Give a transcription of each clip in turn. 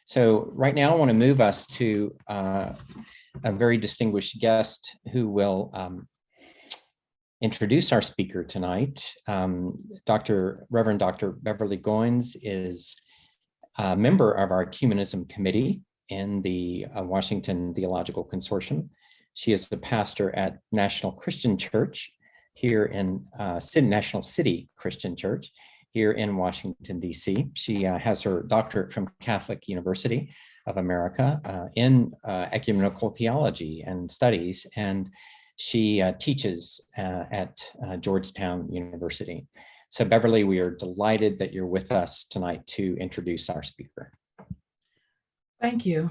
So right now I want to move us to a very distinguished guest who will introduce our speaker tonight. Reverend Dr. Beverly Goins is a member of our Ecumenism Committee in the Washington Theological Consortium. She is the pastor at National Christian Church here in National City Christian Church here in Washington, D.C. She has her doctorate from Catholic University of America in ecumenical theology and studies, and she teaches at Georgetown University. So Beverly, we are delighted that you're with us tonight to introduce our speaker. Thank you.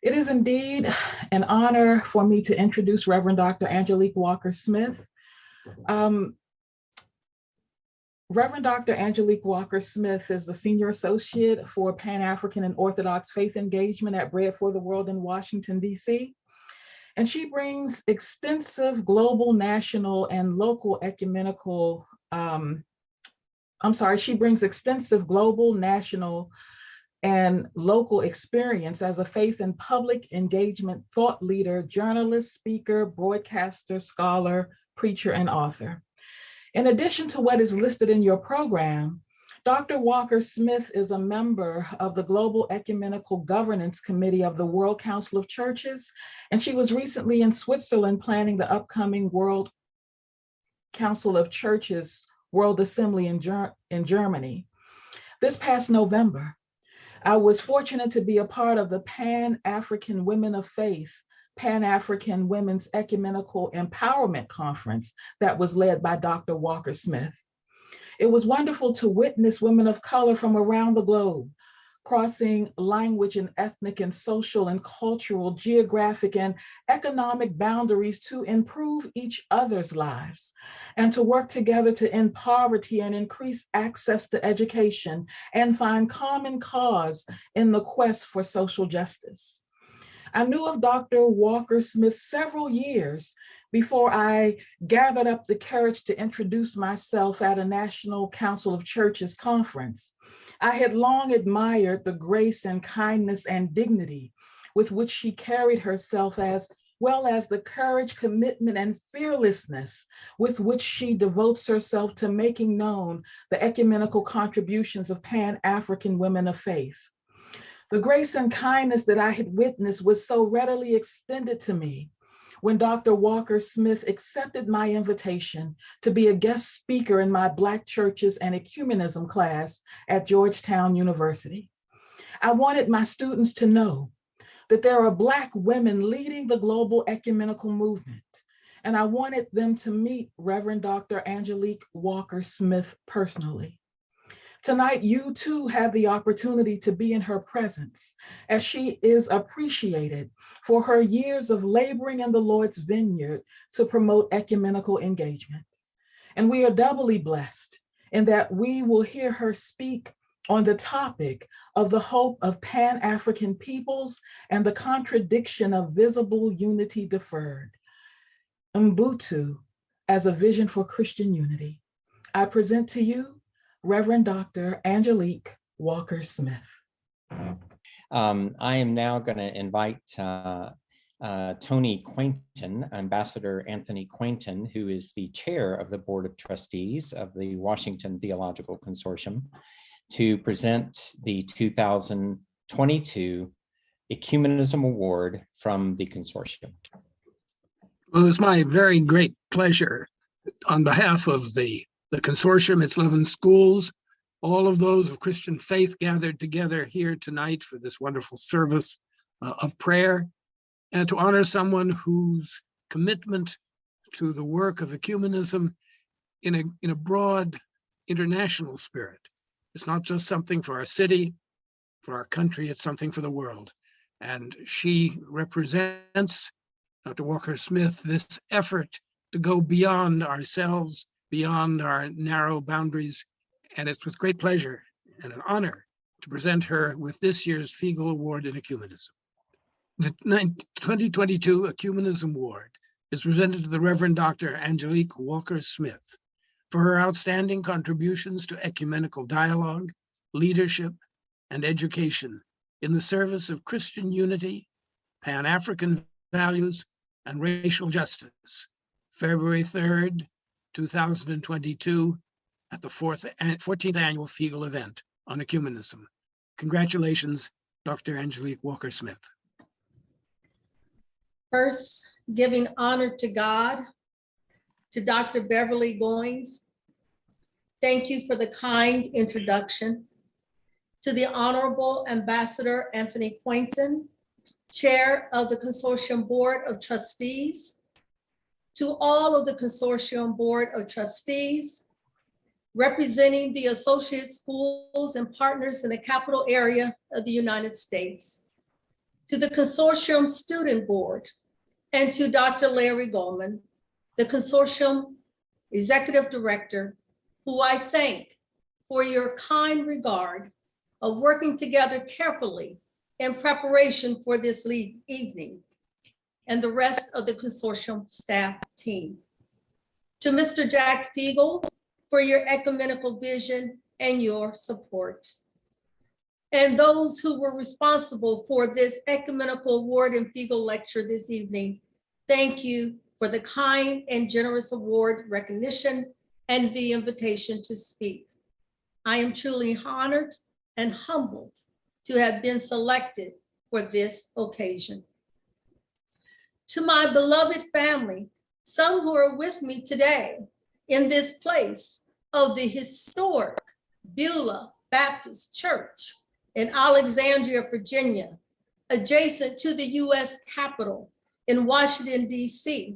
It is indeed an honor for me to introduce Reverend Dr. Angelique Walker-Smith. Reverend Dr. Angelique Walker-Smith is the Senior Associate for Pan-African and Orthodox Faith Engagement at Bread for the World in Washington, D.C. And she brings extensive global, national, and local ecumenical, she brings extensive global, national, and local experience as a faith and public engagement thought leader, journalist, speaker, broadcaster, scholar, preacher, and author. In addition to what is listed in your program, Dr. Walker-Smith is a member of the Global Ecumenical Governance Committee of the World Council of Churches, and she was recently in Switzerland planning the upcoming World Council of Churches World Assembly in Germany. This past November, I was fortunate to be a part of the Pan-African Women of Faith Pan-African Women's Ecumenical Empowerment Conference that was led by Dr. Walker-Smith. It was wonderful to witness women of color from around the globe, crossing language and ethnic and social and cultural, geographic and economic boundaries to improve each other's lives and to work together to end poverty and increase access to education and find common cause in the quest for social justice. I knew of Dr. Walker-Smith several years before I gathered up the courage to introduce myself at a National Council of Churches conference. I had long admired the grace and kindness and dignity with which she carried herself, as well as the courage, commitment, and fearlessness with which she devotes herself to making known the ecumenical contributions of Pan-African women of faith. The grace and kindness that I had witnessed was so readily extended to me when Dr. Walker-Smith accepted my invitation to be a guest speaker in my Black Churches and Ecumenism class at Georgetown University. I wanted my students to know that there are Black women leading the global ecumenical movement, and I wanted them to meet Reverend Dr. Angelique Walker-Smith personally. Tonight, you too have the opportunity to be in her presence as she is appreciated for her years of laboring in the Lord's vineyard to promote ecumenical engagement. And we are doubly blessed in that we will hear her speak on the topic of the hope of Pan-African peoples and the contradiction of visible unity deferred. Ubuntu as a vision for Christian unity. I present to you Reverend Dr. Angelique Walker-Smith. I am now going to invite Tony Quainton, Ambassador Anthony Quainton, who is the chair of the Board of Trustees of the Washington Theological Consortium, to present the 2022 Ecumenism Award from the consortium. Well, it's my very great pleasure on behalf of the consortium, its 11 schools, all of those of Christian faith gathered together here tonight for this wonderful service of prayer and to honor someone whose commitment to the work of ecumenism in a broad international spirit. It's not just something for our city, for our country, it's something for the world. And she represents, Dr. Walker-Smith, this effort to go beyond ourselves, beyond our narrow boundaries. And it's with great pleasure and an honor to present her with this year's Figel Award in Ecumenism. The 2022 Ecumenism Award is presented to the Reverend Dr. Angelique Walker-Smith for her outstanding contributions to ecumenical dialogue, leadership, and education in the service of Christian unity, Pan-African values, and racial justice. February 3rd, 2022, at the 14th Annual Figel event on ecumenism. Congratulations, Dr. Angelique Walker-Smith. First, giving honor to God, to Dr. Beverly Goins. Thank you for the kind introduction. To the Honorable Ambassador Anthony Poynton, Chair of the Consortium Board of Trustees. To all of the Consortium Board of Trustees, representing the associate schools and partners in the capital area of the United States. To the Consortium Student Board, and to Dr. Larry Goldman, the Consortium Executive Director, who I thank for your kind regard of working together carefully in preparation for this evening, and the rest of the Consortium staff team. To Mr. Jack Figel, for your ecumenical vision and your support. And those who were responsible for this ecumenical award and Figel lecture this evening, thank you for the kind and generous award recognition and the invitation to speak. I am truly honored and humbled to have been selected for this occasion. To my beloved family, some who are with me today in this place of the historic Beulah Baptist Church in Alexandria, Virginia, adjacent to the US Capitol in Washington, DC,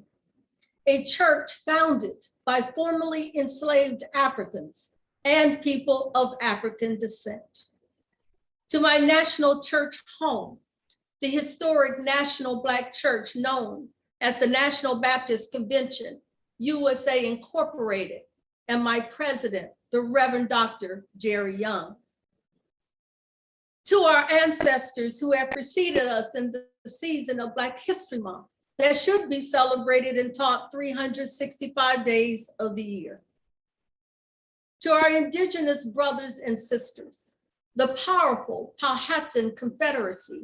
a church founded by formerly enslaved Africans and people of African descent. To my national church home, the historic National Black Church known as the National Baptist Convention, USA Incorporated, and my president, the Reverend Dr. Jerry Young. To our ancestors who have preceded us in the season of Black History Month that should be celebrated and taught 365 days of the year. To our indigenous brothers and sisters, the powerful Powhatan Confederacy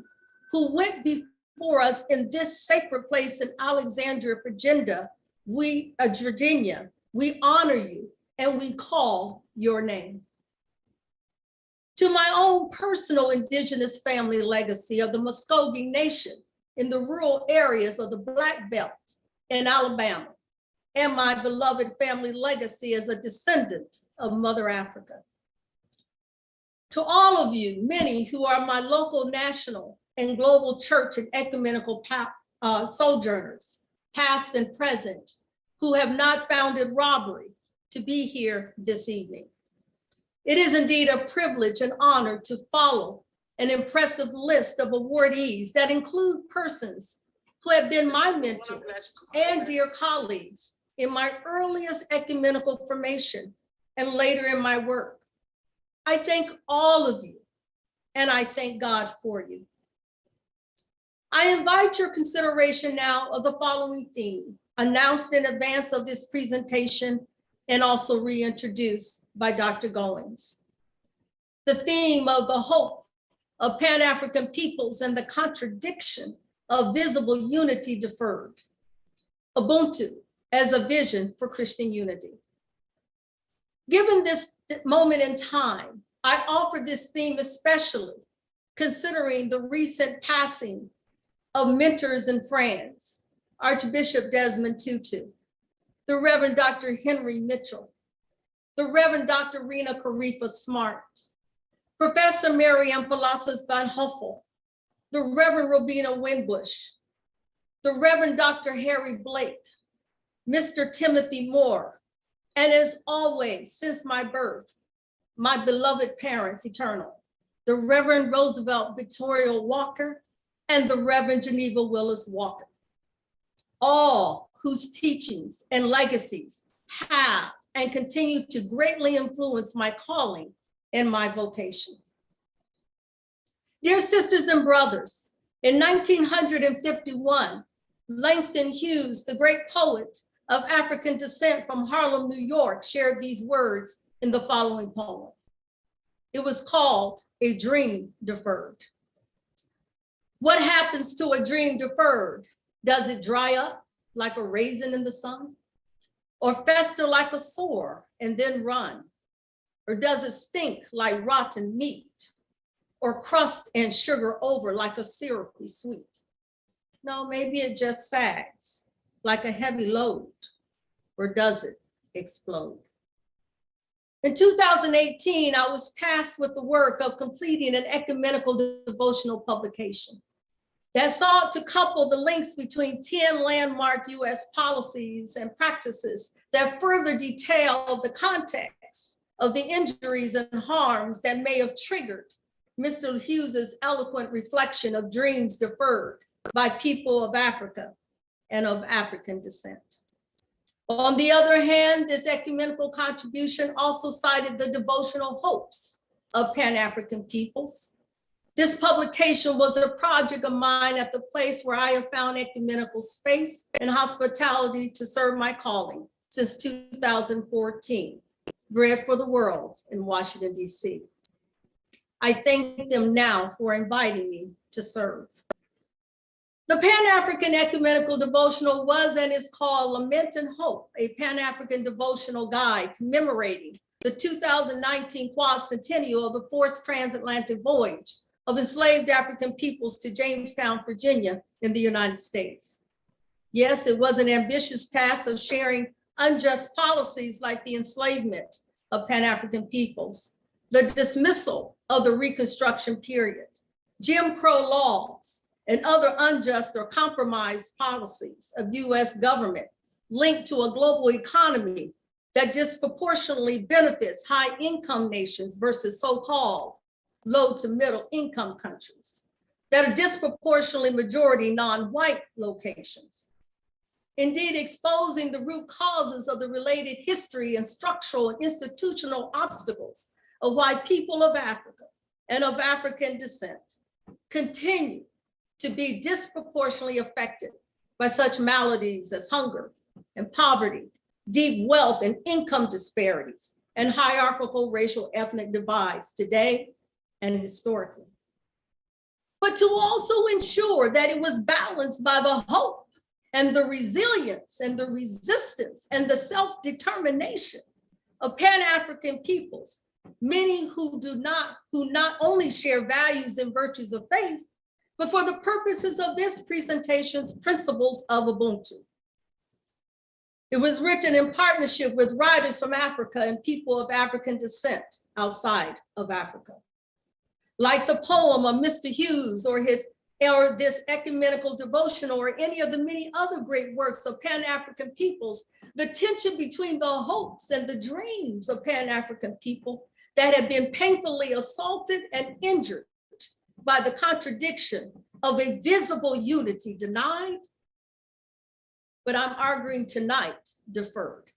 who went before us in this sacred place in Alexandria, Virginia, we honor you and we call your name. To my own personal indigenous family legacy of the Muskogee Nation in the rural areas of the Black Belt in Alabama, and my beloved family legacy as a descendant of Mother Africa. To all of you, many who are my local, national, and global church and ecumenical sojourners, past and present, who have not found it robbery to be here this evening. It is indeed a privilege and honor to follow an impressive list of awardees that include persons who have been my mentors and dear colleagues in my earliest ecumenical formation and later in my work. I thank all of you, and I thank God for you. I invite your consideration now of the following theme, announced in advance of this presentation and also reintroduced by Dr. Goins. The theme of the hope of Pan-African peoples and the contradiction of visible unity deferred. Ubuntu as a vision for Christian unity. Given this moment in time, I offer this theme especially considering the recent passing of mentors and friends, Archbishop Desmond Tutu, the Reverend Dr. Henry Mitchell, the Reverend Dr. Rena Karifa Smart, Professor Marianne Palacios Van Huffel, the Reverend Robina Winbush, the Reverend Dr. Harry Blake, Mr. Timothy Moore, and as always, since my birth, my beloved parents, eternal, the Reverend Roosevelt Victoria Walker and the Reverend Geneva Willis Walker, all whose teachings and legacies have and continue to greatly influence my calling and my vocation. Dear sisters and brothers, in 1951, Langston Hughes, the great poet of African descent from Harlem, New York, shared these words in the following poem. It was called A Dream Deferred. What happens to a dream deferred? Does it dry up like a raisin in the sun? Or fester like a sore and then run? Or does it stink like rotten meat? Or crust and sugar over like a syrupy sweet? No, maybe it just sags like a heavy load. Or does it explode? In 2018, I was tasked with the work of completing an ecumenical devotional publication that sought to couple the links between 10 landmark US policies and practices that further detail the context of the injuries and harms that may have triggered Mr. Hughes's eloquent reflection of dreams deferred by people of Africa and of African descent. On the other hand, this ecumenical contribution also cited the devotional hopes of Pan-African peoples. This publication was a project of mine at the place where I have found ecumenical space and hospitality to serve my calling since 2014, Bread for the World in Washington, DC. I thank them now for inviting me to serve. The Pan-African Ecumenical Devotional was and is called Lament and Hope, a Pan-African devotional guide commemorating the 2019 quadcentennial of the Fourth Transatlantic Voyage of enslaved African peoples to Jamestown, Virginia in the United States. Yes, it was an ambitious task of sharing unjust policies like the enslavement of Pan-African peoples, the dismissal of the Reconstruction period, Jim Crow laws, and other unjust or compromised policies of US government linked to a global economy that disproportionately benefits high-income nations versus so-called low to middle income countries that are disproportionately majority non-white locations. Indeed, exposing the root causes of the related history and structural and institutional obstacles of why people of Africa and of African descent continue to be disproportionately affected by such maladies as hunger and poverty, deep wealth and income disparities, and hierarchical racial ethnic divides today and historically. But to also ensure that it was balanced by the hope and the resilience and the resistance and the self-determination of Pan-African peoples, many who not only share values and virtues of faith, but for the purposes of this presentation's principles of Ubuntu. It was written in partnership with writers from Africa and people of African descent outside of Africa. Like the poem of Mr. Hughes or this ecumenical devotional or any of the many other great works of Pan-African peoples, the tension between the hopes and the dreams of Pan-African people that have been painfully assaulted and injured by the contradiction of a visible unity denied, but I'm arguing tonight, deferred.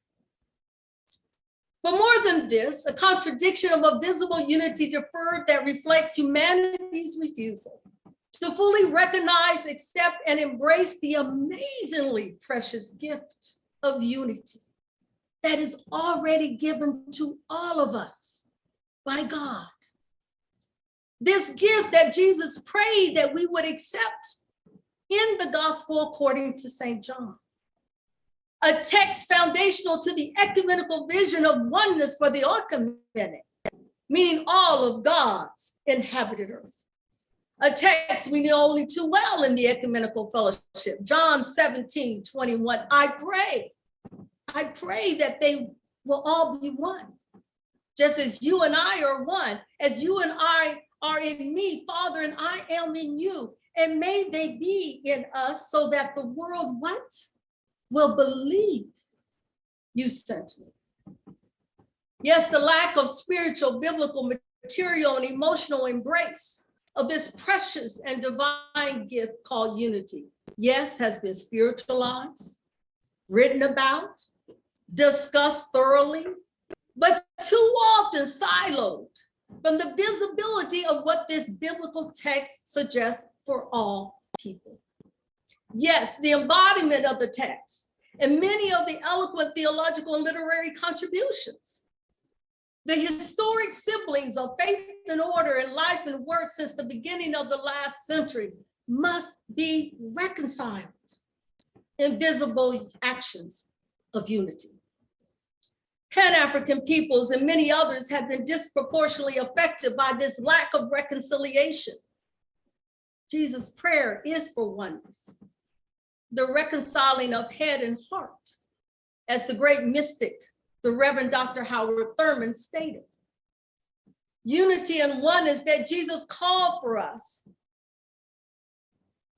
But more than this, a contradiction of a visible unity deferred that reflects humanity's refusal to fully recognize, accept, and embrace the amazingly precious gift of unity that is already given to all of us by God. This gift that Jesus prayed that we would accept in the gospel according to St. John. A text foundational to the ecumenical vision of oneness for the ecumenic, meaning all of God's inhabited earth. A text we know only too well in the ecumenical fellowship, John 17:21. I pray that they will all be one. Just as you and I are one, as you and I are in me, Father, and I am in you. And may they be in us so that the world what? Will believe you sent me. Yes, the lack of spiritual, biblical, material, and emotional embrace of this precious and divine gift called unity, yes, has been spiritualized, written about, discussed thoroughly, but too often siloed from the visibility of what this biblical text suggests for all people. Yes, the embodiment of the text and many of the eloquent theological and literary contributions, the historic siblings of faith and order and life and work since the beginning of the last century must be reconciled in visible actions of unity. Pan-African peoples and many others have been disproportionately affected by this lack of reconciliation. Jesus' prayer is for oneness, the reconciling of head and heart, as the great mystic, the Reverend Dr. Howard Thurman stated. Unity and oneness that Jesus called for us,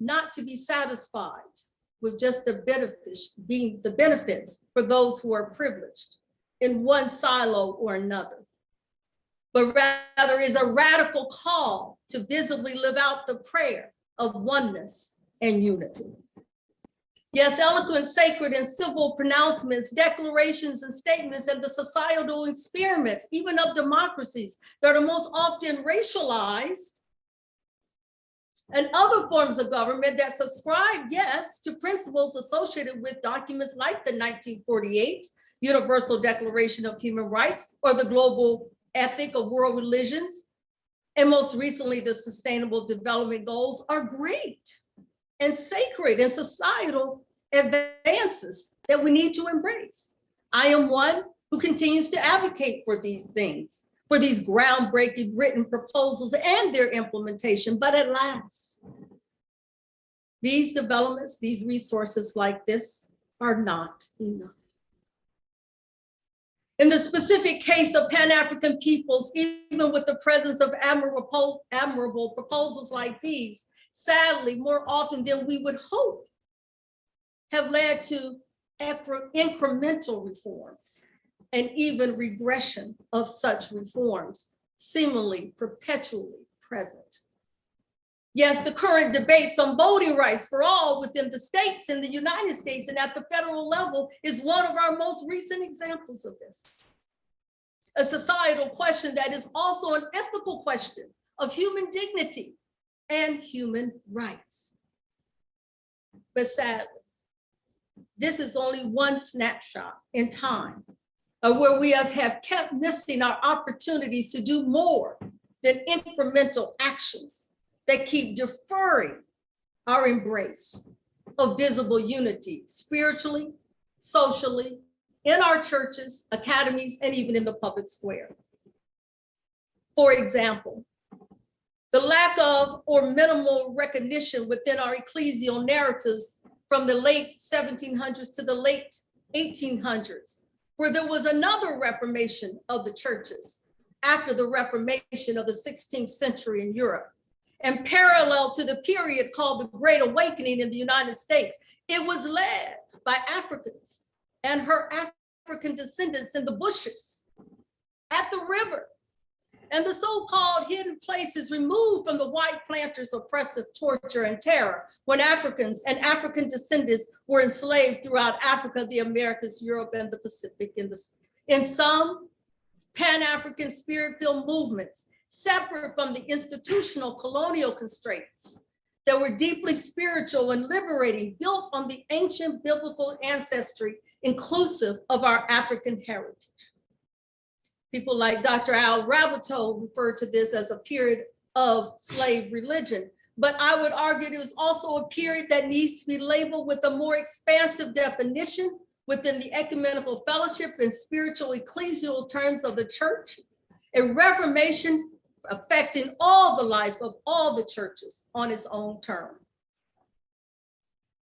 not to be satisfied with just the benefits for those who are privileged in one silo or another, but rather is a radical call to visibly live out the prayer of oneness and unity. Yes, eloquent, sacred, and civil pronouncements, declarations, and statements, and the societal experiments, even of democracies that are most often racialized, and other forms of government that subscribe, yes, to principles associated with documents like the 1948 Universal Declaration of Human Rights, or the Global Ethic of World Religions, and most recently the Sustainable Development Goals, are great and sacred and societal advances that we need to embrace. I am one who continues to advocate for these things, for these groundbreaking written proposals and their implementation. But at last, these developments, these resources like this are not enough. In the specific case of Pan-African peoples, even with the presence of admirable proposals like these, sadly, more often than we would hope, have led to incremental reforms and even regression of such reforms, seemingly perpetually present. Yes, the current debates on voting rights for all within the states in the United States and at the federal level is one of our most recent examples of this. A societal question that is also an ethical question of human dignity and human rights. But sadly, this is only one snapshot in time of where we have kept missing our opportunities to do more than incremental actions that keep deferring our embrace of visible unity, spiritually, socially, in our churches, academies, and even in the public square. For example, the lack of or minimal recognition within our ecclesial narratives from the late 1700s to the late 1800s, where there was another reformation of the churches after the Reformation of the 16th century in Europe. And parallel to the period called the Great Awakening in the United States, it was led by Africans and her African descendants in the bushes, at the river, and the so-called hidden places removed from the white planters' oppressive torture and terror when Africans and African descendants were enslaved throughout Africa, the Americas, Europe, and the Pacific. In some Pan-African spirit-filled movements, separate from the institutional colonial constraints that were deeply spiritual and liberating, built on the ancient biblical ancestry, inclusive of our African heritage. People like Dr. Al Raboteau referred to this as a period of slave religion, but I would argue it was also a period that needs to be labeled with a more expansive definition within the ecumenical fellowship and spiritual ecclesial terms of the church, a reformation affecting all the life of all the churches on its own term,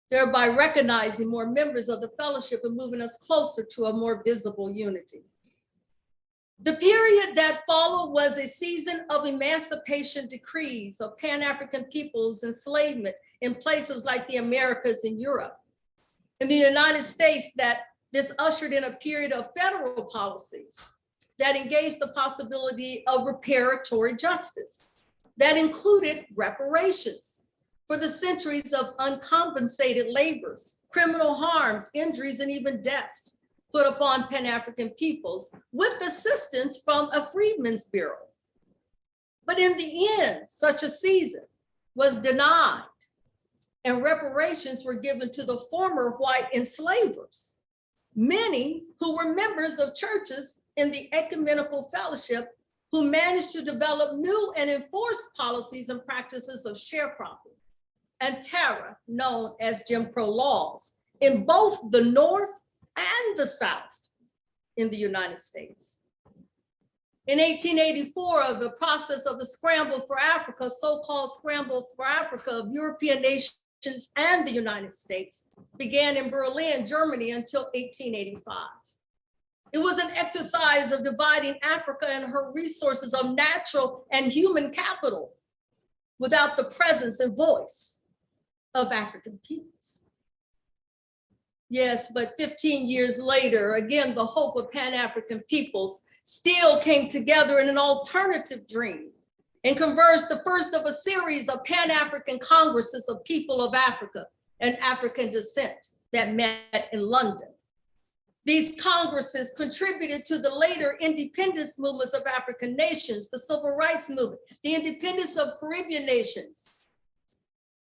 thereby recognizing more members of the fellowship and moving us closer to a more visible unity. The period that followed was a season of emancipation decrees of Pan-African peoples' enslavement in places like the Americas and Europe. In the United States, this ushered in a period of federal policies that engaged the possibility of reparatory justice that included reparations for the centuries of uncompensated labors, criminal harms, injuries, and even deaths put upon Pan-African peoples with assistance from a Freedmen's Bureau. But in the end, such a season was denied and reparations were given to the former white enslavers, many who were members of churches in the ecumenical fellowship who managed to develop new and enforced policies and practices of sharecropping and terror known as Jim Crow laws in both the North and the South in the United States. In 1884, the process of the Scramble for Africa, so-called Scramble for Africa of European nations and the United States, began in Berlin, Germany until 1885. It was an exercise of dividing Africa and her resources of natural and human capital without the presence and voice of African peoples. Yes, but 15 years later, again, the hope of Pan-African peoples still came together in an alternative dream and conversed the first of a series of Pan-African Congresses of People of Africa and African descent that met in London. These congresses contributed to the later independence movements of African nations, the civil rights movement, the independence of Caribbean nations.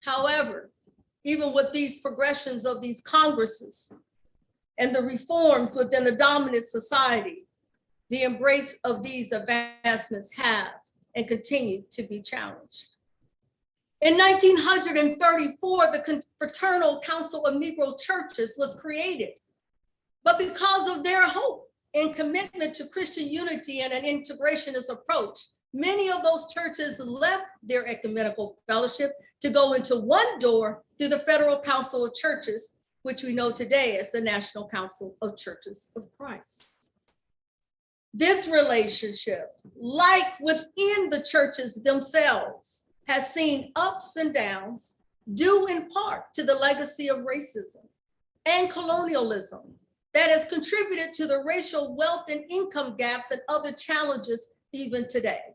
However, even with these progressions of these congresses and the reforms within a dominant society, the embrace of these advancements have and continue to be challenged. In 1934, the Confraternal Council of Negro Churches was created. But because of their hope and commitment to Christian unity and an integrationist approach, many of those churches left their ecumenical fellowship to go into one door through the Federal Council of Churches, which we know today as the National Council of Churches of Christ. This relationship, like within the churches themselves, has seen ups and downs due in part to the legacy of racism and colonialism that has contributed to the racial wealth and income gaps and other challenges even today.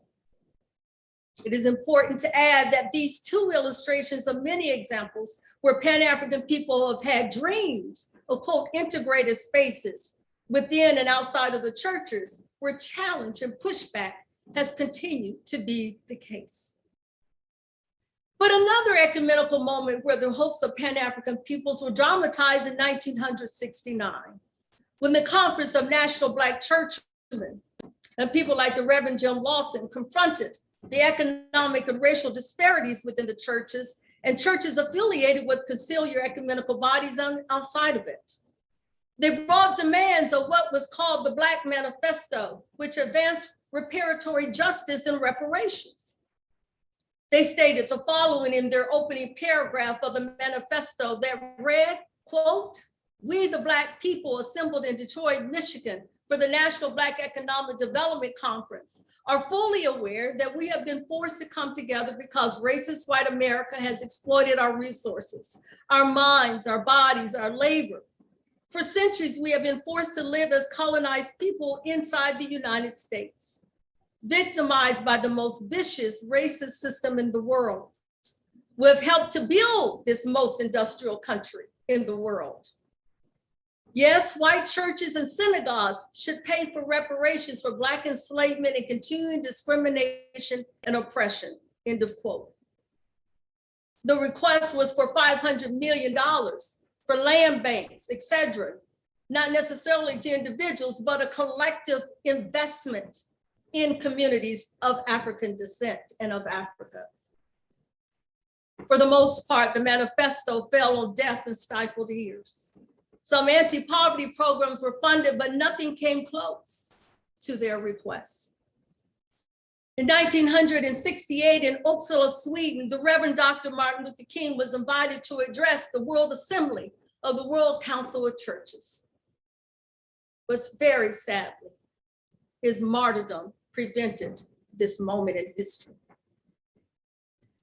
It is important to add that these two illustrations of many examples where Pan-African people have had dreams of, quote, integrated spaces within and outside of the churches, where challenge and pushback has continued to be the case. But another ecumenical moment where the hopes of Pan-African peoples were dramatized in 1969, when the Conference of National Black Churchmen and people like the Reverend Jim Lawson confronted the economic and racial disparities within the churches and churches affiliated with conciliar ecumenical bodies outside of it. They brought demands of what was called the Black Manifesto, which advanced reparatory justice and reparations. They stated the following in their opening paragraph of the manifesto that read, quote, "We, the Black people assembled in Detroit, Michigan for the National Black Economic Development Conference, are fully aware that we have been forced to come together because racist white America has exploited our resources, our minds, our bodies, our labor. For centuries, we have been forced to live as colonized people inside the United States, victimized by the most vicious racist system in the world. We've helped to build this most industrial country in the world. Yes, white churches and synagogues should pay for reparations for Black enslavement and continuing discrimination and oppression," end of quote. The request was for $500 million for land banks, etc., not necessarily to individuals, but a collective investment in communities of African descent and of Africa. For the most part, the manifesto fell on deaf and stifled ears. Some anti-poverty programs were funded, but nothing came close to their requests. In 1968 in Uppsala, Sweden, the Reverend Dr. Martin Luther King was invited to address the World Assembly of the World Council of Churches. But very sadly, his martyrdom prevented this moment in history.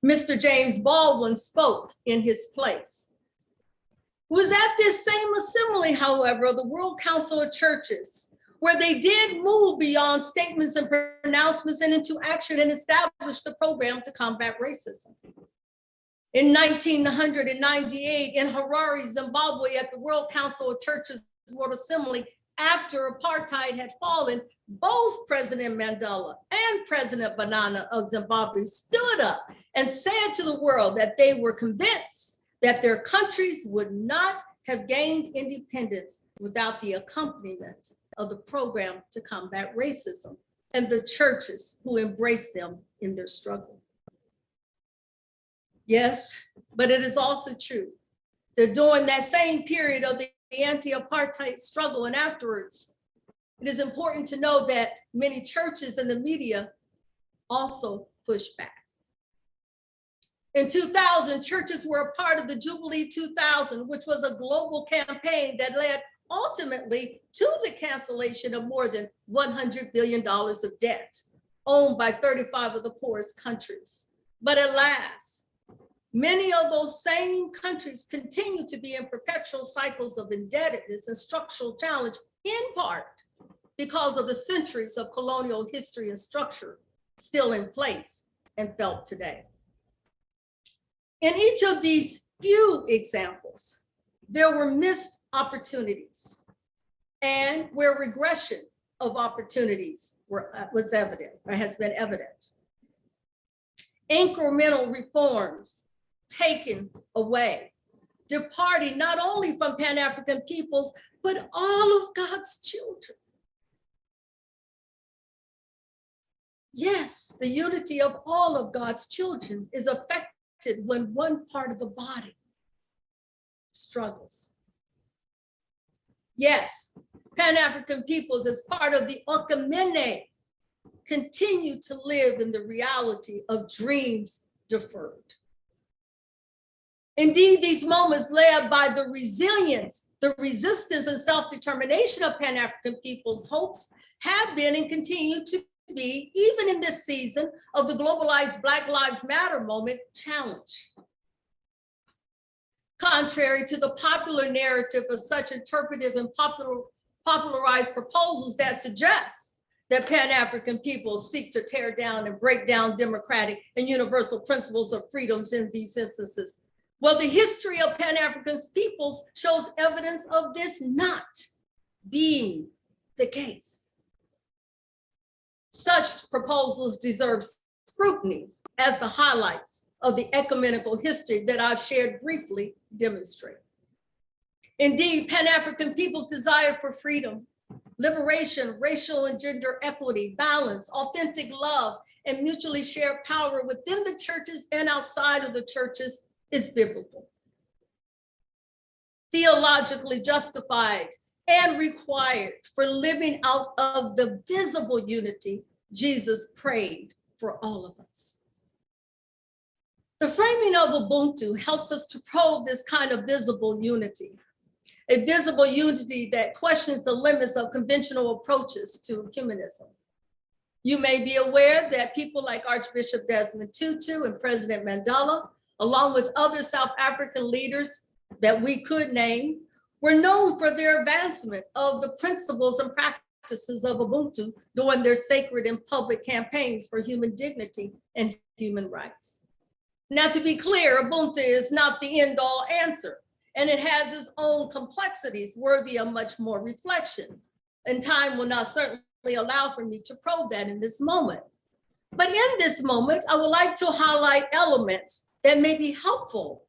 Mr. James Baldwin spoke in his place. It was at this same assembly, however, of the World Council of Churches, where they did move beyond statements and pronouncements and into action and established the program to combat racism. In 1998, in Harare, Zimbabwe, at the World Council of Churches World Assembly, after apartheid had fallen, both President Mandela and President Banana of Zimbabwe stood up and said to the world that they were convinced that their countries would not have gained independence without the accompaniment of the program to combat racism and the churches who embraced them in their struggle. Yes, but it is also true that during that same period of the anti-apartheid struggle and afterwards, it is important to know that many churches and the media also pushed back. In 2000, churches were a part of the Jubilee 2000, which was a global campaign that led ultimately to the cancellation of more than $100 billion of debt owned by 35 of the poorest countries. But alas, many of those same countries continue to be in perpetual cycles of indebtedness and structural challenge, in part because of the centuries of colonial history and structure still in place and felt today. In each of these few examples, there were missed opportunities and where regression of opportunities was evident or has been evident. Incremental reforms taken away, departing not only from Pan-African peoples, but all of God's children. Yes, the unity of all of God's children is affected when one part of the body struggles. Yes, Pan-African peoples as part of the Ecumenism continue to live in the reality of dreams deferred. Indeed, these moments led by the resilience, the resistance and self-determination of Pan-African peoples' hopes have been and continue to be, even in this season of the globalized Black Lives Matter moment, challenged. Contrary to the popular narrative of such interpretive and popularized proposals that suggest that Pan-African peoples seek to tear down and break down democratic and universal principles of freedoms in these instances. Well, the history of Pan-African peoples shows evidence of this not being the case. Such proposals deserve scrutiny, as the highlights of the ecumenical history that I've shared briefly demonstrate. Indeed, Pan-African people's desire for freedom, liberation, racial and gender equity, balance, authentic love, and mutually shared power within the churches and outside of the churches is biblical, theologically justified, and required for living out of the visible unity Jesus prayed for all of us. The framing of Ubuntu helps us to probe this kind of visible unity, a visible unity that questions the limits of conventional approaches to ecumenism. You may be aware that people like Archbishop Desmond Tutu and President Mandela, along with other South African leaders that we could name, were known for their advancement of the principles and practices of Ubuntu during their sacred and public campaigns for human dignity and human rights. Now, to be clear, Ubuntu is not the end-all answer, and it has its own complexities worthy of much more reflection, and time will not certainly allow for me to probe that in this moment. But in this moment, I would like to highlight elements that may be helpful,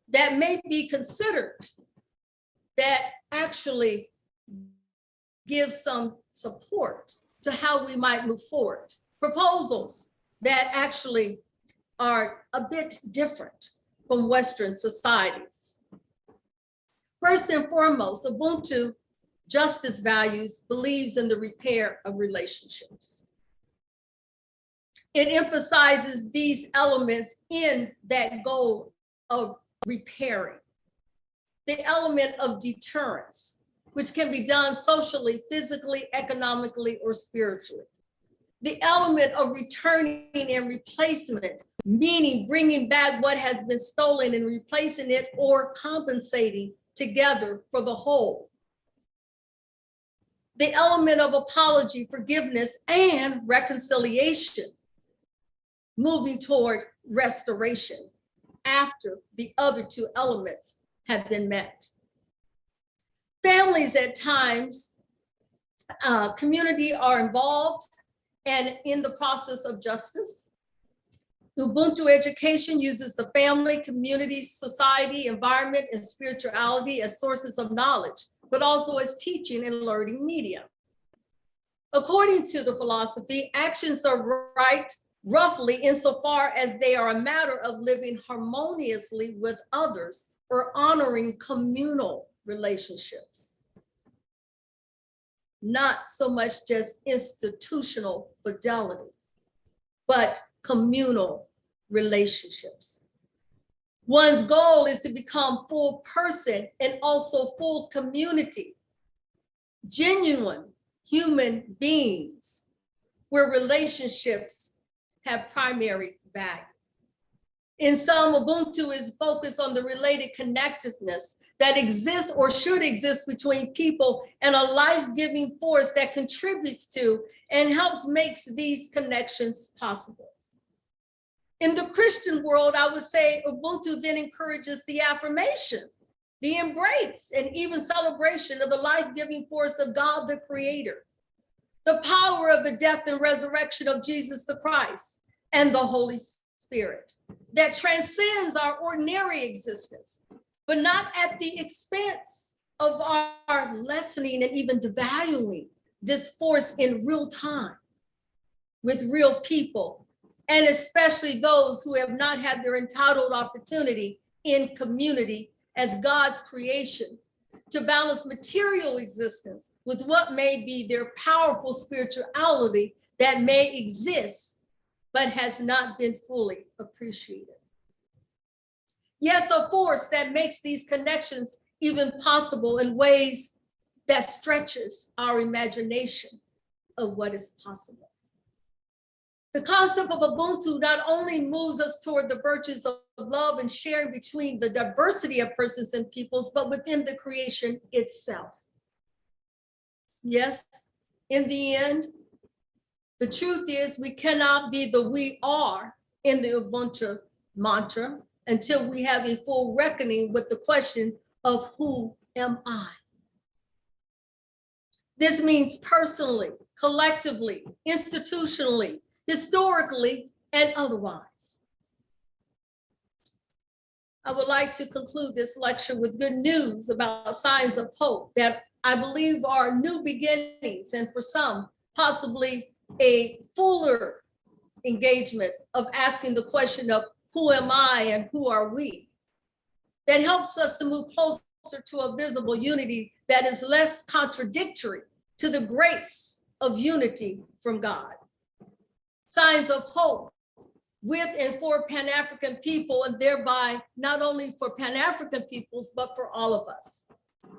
that may be considered, that actually give some support to how we might move forward. Proposals that actually are a bit different from Western societies. First and foremost, Ubuntu justice values believes in the repair of relationships. It emphasizes these elements in that goal of repairing. The element of deterrence, which can be done socially, physically, economically, or spiritually. The element of returning and replacement, meaning bringing back what has been stolen and replacing it or compensating together for the whole. The element of apology, forgiveness, and reconciliation, moving toward restoration after the other two elements have been met. Families at times, community are involved and in the process of justice. Ubuntu education uses the family, community, society, environment, and spirituality as sources of knowledge, but also as teaching and learning media. According to the philosophy, actions are right roughly insofar as they are a matter of living harmoniously with others or honoring communal relationships. Not so much just institutional fidelity, but communal relationships. One's goal is to become full person and also full community, genuine human beings where relationships have primary value. In some, Ubuntu is focused on the related connectedness that exists or should exist between people and a life-giving force that contributes to and helps makes these connections possible. In the Christian world, I would say Ubuntu then encourages the affirmation, the embrace, and even celebration of the life-giving force of God, the Creator, the power of the death and resurrection of Jesus the Christ, and the Holy Spirit that transcends our ordinary existence, but not at the expense of our lessening and even devaluing this force in real time with real people, and especially those who have not had their entitled opportunity in community as God's creation to balance material existence with what may be their powerful spirituality that may exist but has not been fully appreciated. Yes, a force that makes these connections even possible in ways that stretches our imagination of what is possible. The concept of Ubuntu not only moves us toward the virtues of love and sharing between the diversity of persons and peoples, but within the creation itself. Yes, in the end, the truth is we cannot be the we are in the Ubuntu mantra until we have a full reckoning with the question of who am I? This means personally, collectively, institutionally, historically, and otherwise. I would like to conclude this lecture with good news about signs of hope that I believe are new beginnings, and for some, possibly a fuller engagement of asking the question of who am I and who are we? That helps us to move closer to a visible unity that is less contradictory to the grace of unity from God. Signs of hope with and for Pan-African people, and thereby not only for Pan-African peoples, but for all of us.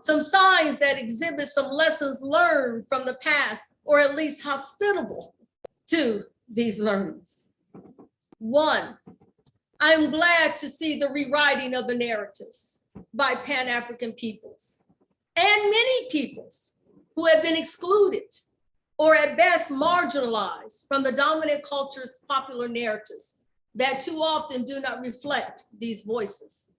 Some signs that exhibit some lessons learned from the past, or at least hospitable to these learnings. One, I'm glad to see the rewriting of the narratives by Pan-African peoples and many peoples who have been excluded or at best marginalized from the dominant culture's popular narratives that too often do not reflect these voices.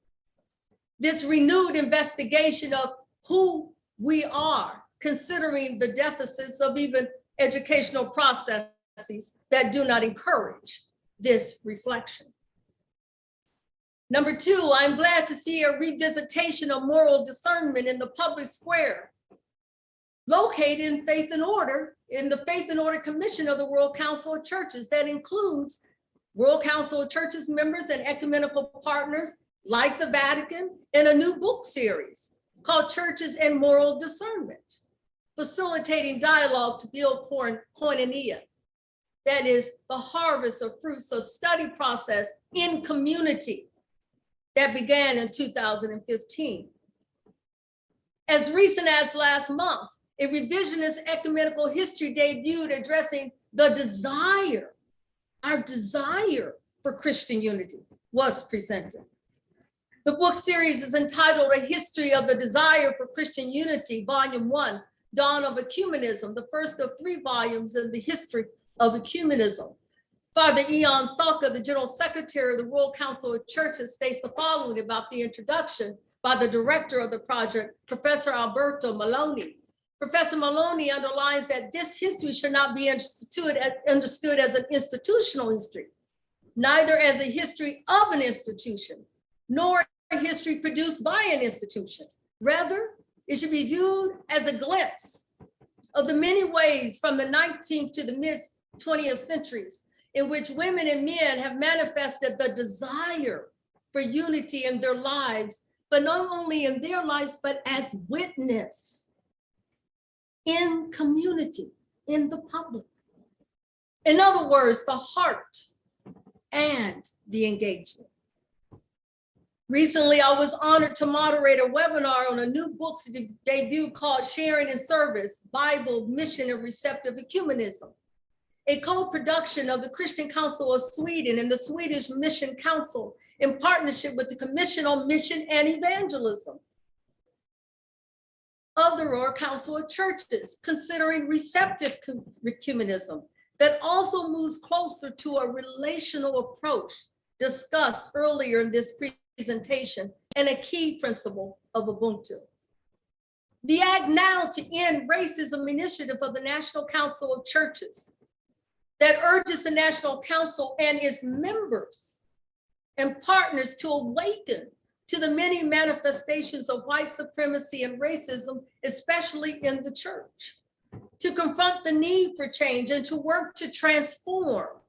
This renewed investigation of who we are, considering the deficits of even educational processes that do not encourage this reflection. Number two, I'm glad to see a revisitation of moral discernment in the public square, located in Faith and Order, in the Faith and Order Commission of the World Council of Churches that includes World Council of Churches members and ecumenical partners like the Vatican, in a new book series called Churches and Moral Discernment, facilitating dialogue to build koinonia. That is the harvest of fruits of study process in community that began in 2015. As recent as last month, a revisionist ecumenical history debuted addressing the desire, our desire for Christian unity was presented. The book series is entitled A History of the Desire for Christian Unity, Volume 1, Dawn of Ecumenism, the first of 3 volumes in the history of ecumenism. Father Eon Salka, the General Secretary of the World Council of Churches, states the following about the introduction by the director of the project, Professor Alberto Maloney. Professor Maloney underlines that this history should not be understood as an institutional history, neither as a history of an institution, nor a history produced by an institution. Rather, it should be viewed as a glimpse of the many ways from the 19th to the mid-20th centuries in which women and men have manifested the desire for unity in their lives, but not only in their lives, but as witness in community, in the public. In other words, the heart and the engagement. Recently, I was honored to moderate a webinar on a new book's debut called Sharing in Service, Bible, Mission, and Receptive Ecumenism, a co-production of the Christian Council of Sweden and the Swedish Mission Council in partnership with the Commission on Mission and Evangelism of the Royal Council of Churches, considering receptive ecumenism that also moves closer to a relational approach discussed earlier in this presentation and a key principle of Ubuntu. The Act Now to End Racism initiative of the National Council of Churches that urges the National Council and its members and partners to awaken to the many manifestations of white supremacy and racism, especially in the church, to confront the need for change and to work to transform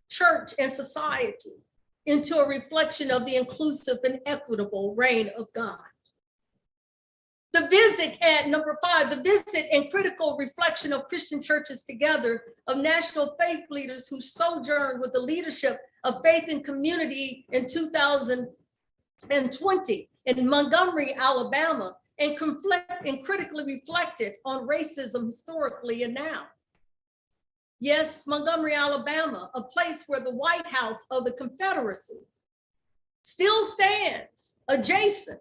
church and society into a reflection of the inclusive and equitable reign of God. The visit at number 5, the visit and critical reflection of Christian churches together of national faith leaders who sojourned with the leadership of Faith and Community in 2020 in Montgomery, Alabama, and critically reflected on racism historically and now. Yes, Montgomery, Alabama, a place where the White House of the Confederacy still stands adjacent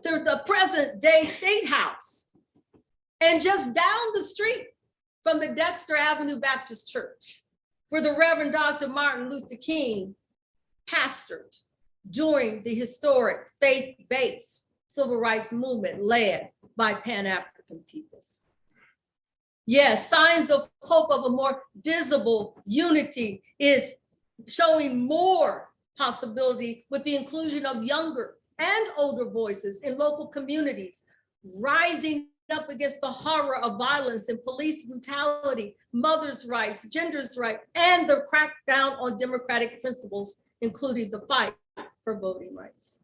to the present day State House, and just down the street from the Dexter Avenue Baptist Church, where the Reverend Dr. Martin Luther King pastored during the historic faith-based civil rights movement led by Pan-African peoples. Yes, signs of hope of a more visible unity is showing more possibility with the inclusion of younger and older voices in local communities, rising up against the horror of violence and police brutality, mothers' rights, genders' rights, and the crackdown on democratic principles, including the fight for voting rights.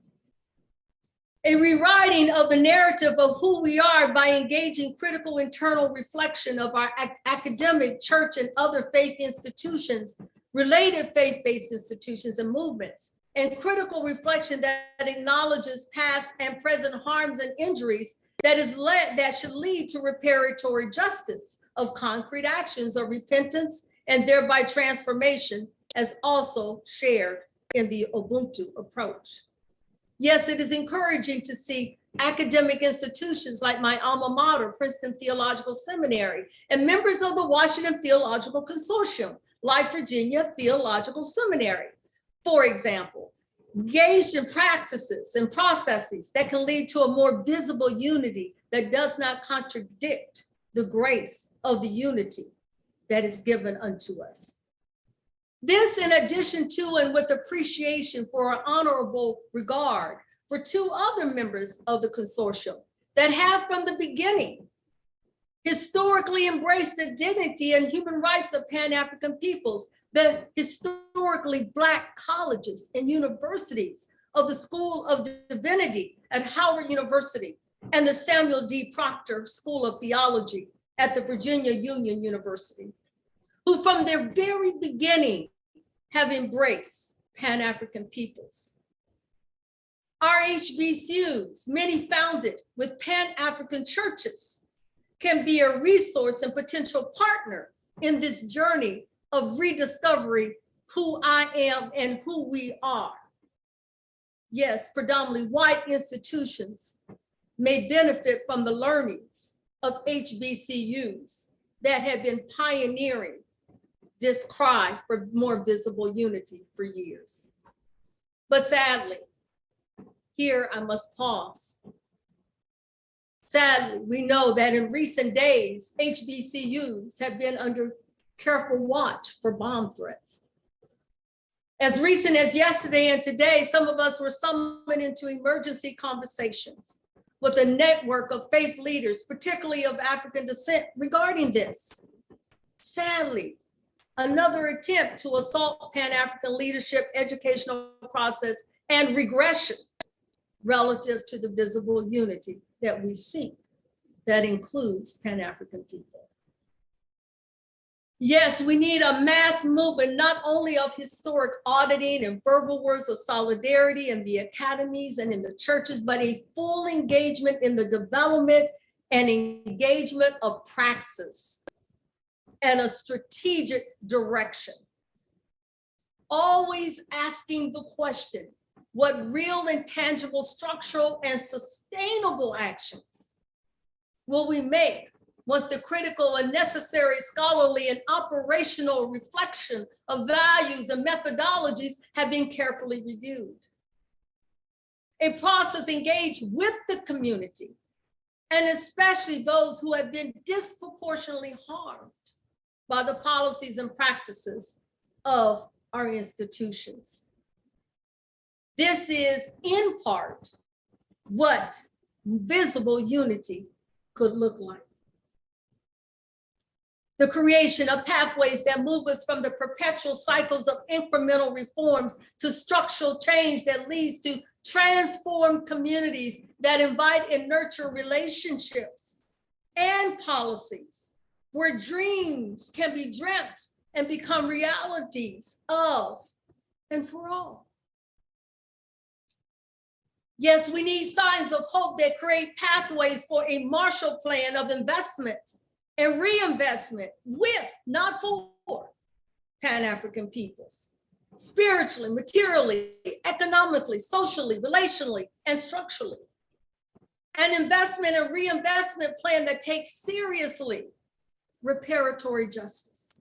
A rewriting of the narrative of who we are by engaging critical internal reflection of our academic, church, and other faith institutions, related faith-based institutions and movements, and critical reflection that acknowledges past and present harms and injuries that should lead to reparatory justice of concrete actions of repentance and thereby transformation, as also shared in the Ubuntu approach. Yes, it is encouraging to see academic institutions like my alma mater, Princeton Theological Seminary, and members of the Washington Theological Consortium, like Virginia Theological Seminary, for example, engaged in practices and processes that can lead to a more visible unity that does not contradict the grace of the unity that is given unto us. This, in addition to and with appreciation for our honorable regard for 2 other members of the consortium that have from the beginning historically embraced the dignity and human rights of Pan-African peoples, the historically Black colleges and universities of the School of Divinity at Howard University and the Samuel D. Proctor School of Theology at the Virginia Union University, who from their very beginning have embraced Pan-African peoples. Our HBCUs, many founded with Pan-African churches, can be a resource and potential partner in this journey of rediscovering who I am and who we are. Yes, predominantly white institutions may benefit from the learnings of HBCUs that have been pioneering this cry for more visible unity for years. But sadly, here I must pause. Sadly, we know that in recent days, HBCUs have been under careful watch for bomb threats. As recent as yesterday and today, some of us were summoned into emergency conversations with a network of faith leaders, particularly of African descent, regarding this. Sadly, another attempt to assault Pan-African leadership, educational process, and regression relative to the visible unity that we seek, that includes Pan-African people. Yes, we need a mass movement, not only of historic auditing and verbal words of solidarity in the academies and in the churches, but a full engagement in the development and engagement of praxis and a strategic direction. Always asking the question, what real and tangible structural and sustainable actions will we make once the critical and necessary scholarly and operational reflection of values and methodologies have been carefully reviewed? A process engaged with the community, and especially those who have been disproportionately harmed by the policies and practices of our institutions. This is in part what visible unity could look like. The creation of pathways that move us from the perpetual cycles of incremental reforms to structural change that leads to transformed communities that invite and nurture relationships and policies where dreams can be dreamt and become realities of and for all. Yes, we need signs of hope that create pathways for a Marshall Plan of investment and reinvestment with, not for, Pan-African peoples, spiritually, materially, economically, socially, relationally, and structurally. An investment and reinvestment plan that takes seriously reparatory justice.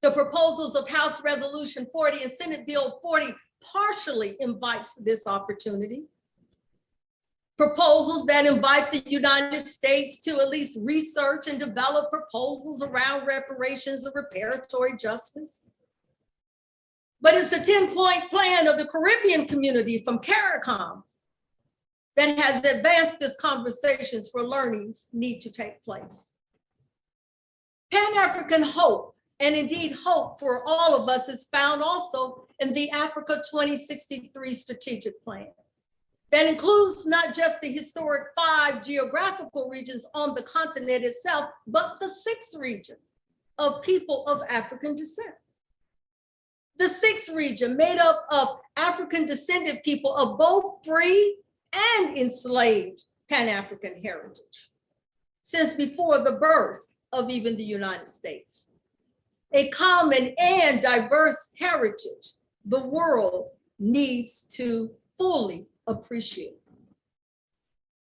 The proposals of House Resolution 40 and Senate Bill 40 partially invites this opportunity. Proposals that invite the United States to at least research and develop proposals around reparations and reparatory justice. But it's the 10-point plan of the Caribbean community from CARICOM that has advanced these conversations for learnings need to take place. Pan-African hope, and indeed hope for all of us, is found also in the Africa 2063 strategic plan. That includes not just the historic 5 geographical regions on the continent itself, but the 6th region of people of African descent. The 6th region made up of African descended people of both free and enslaved Pan-African heritage, since before the birth of even the United States. A common and diverse heritage the world needs to fully appreciate.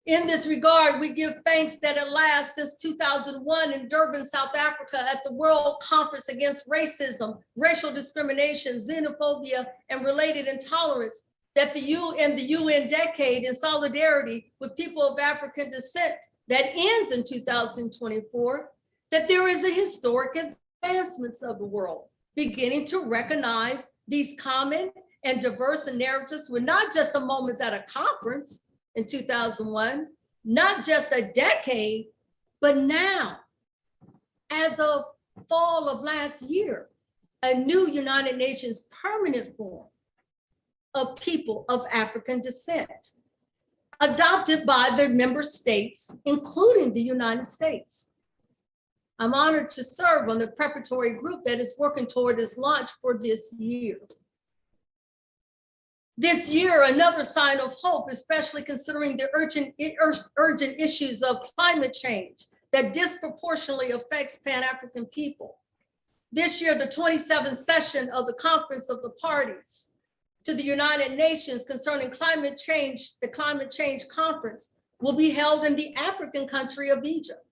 In this regard, we give thanks that at last, since 2001 in Durban, South Africa, at the World Conference Against Racism, Racial Discrimination, Xenophobia, and Related Intolerance, that the UN decade in solidarity with people of African descent that ends in 2024, that there is a historic advancements of the world beginning to recognize these common and diverse narratives were not just a moments at a conference in 2001, not just a decade, but now, as of fall of last year, a new United Nations permanent form of people of African descent, adopted by the member states, including the United States. I'm honored to serve on the preparatory group that is working toward its launch for this year. This year, another sign of hope, especially considering the urgent issues of climate change that disproportionately affects Pan-African people. This year, the 27th session of the Conference of the Parties to the United Nations concerning climate change, the Climate Change Conference, will be held in the African country of Egypt.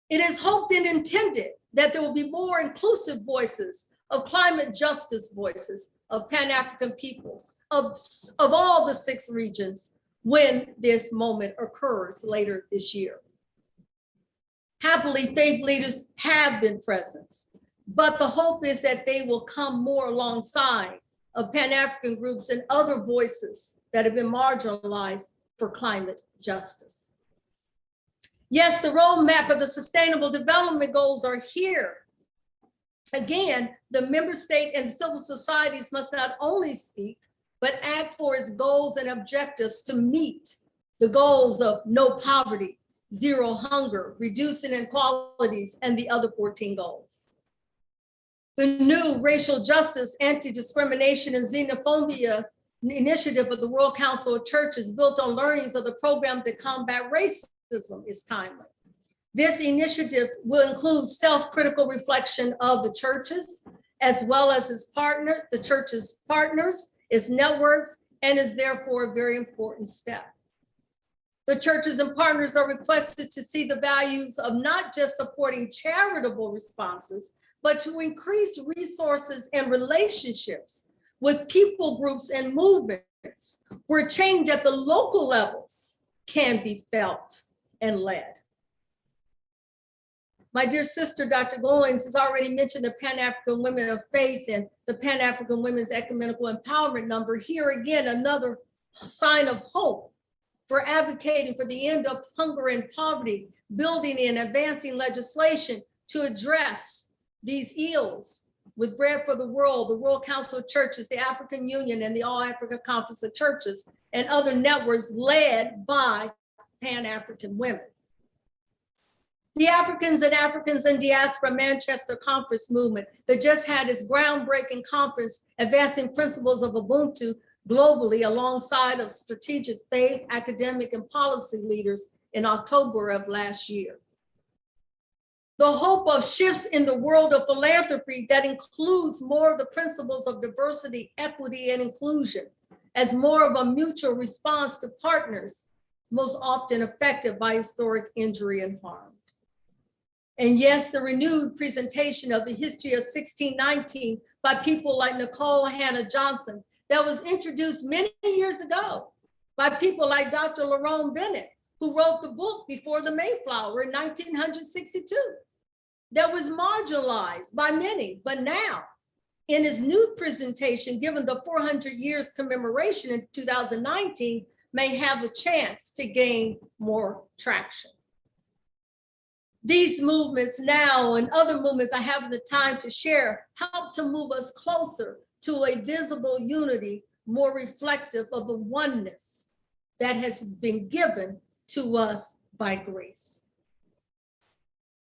It is hoped and intended that there will be more inclusive voices of climate justice voices of Pan-African peoples, of all the 6 regions when this moment occurs later this year. Happily, faith leaders have been present, but the hope is that they will come more alongside of Pan-African groups and other voices that have been marginalized for climate justice. Yes, the roadmap of the Sustainable Development Goals are here. Again, the member state and civil societies must not only speak, but act for its goals and objectives to meet the goals of no poverty, zero hunger, reducing inequalities, and the other 14 goals. The new racial justice, anti-discrimination, and xenophobia initiative of the World Council of Churches, built on learnings of the program to combat racism, is timely. This initiative will include self-critical reflection of the churches, as well as its partners, the church's partners, its networks, and is therefore a very important step. The churches and partners are requested to see the values of not just supporting charitable responses, but to increase resources and relationships with people groups and movements where change at the local levels can be felt and led. My dear sister, Dr. Goins, has already mentioned the Pan-African Women of Faith and the Pan-African Women's Ecumenical Empowerment Number. Here again, another sign of hope for advocating for the end of hunger and poverty, building and advancing legislation to address these ills with Bread for the World Council of Churches, the African Union, and the All Africa Conference of Churches, and other networks led by Pan-African women. The Africans in Diaspora Manchester Conference movement that just had its groundbreaking conference advancing principles of Ubuntu globally alongside of strategic faith, academic, and policy leaders in October of last year. The hope of shifts in the world of philanthropy that includes more of the principles of diversity, equity, and inclusion as more of a mutual response to partners most often affected by historic injury and harm. And yes, the renewed presentation of the history of 1619 by people like Nicole Hannah Johnson that was introduced many years ago by people like Dr. Lerone Bennett, who wrote the book Before the Mayflower in 1962, that was marginalized by many, but now in his new presentation, given the 400 years commemoration in 2019, may have a chance to gain more traction. These movements now and other movements I have the time to share help to move us closer to a visible unity, more reflective of the oneness that has been given to us by grace.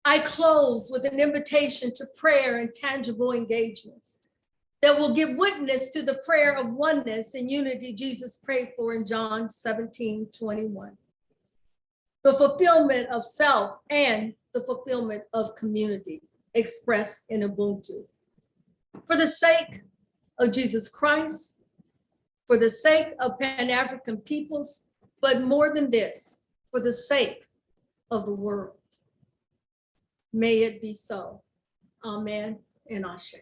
I close with an invitation to prayer and tangible engagements that will give witness to the prayer of oneness and unity Jesus prayed for in John 17:21. The fulfillment of self and the fulfillment of community expressed in Ubuntu. For the sake of Jesus Christ, for the sake of Pan-African peoples, but more than this, for the sake of the world. May it be so. Amen and Ashe.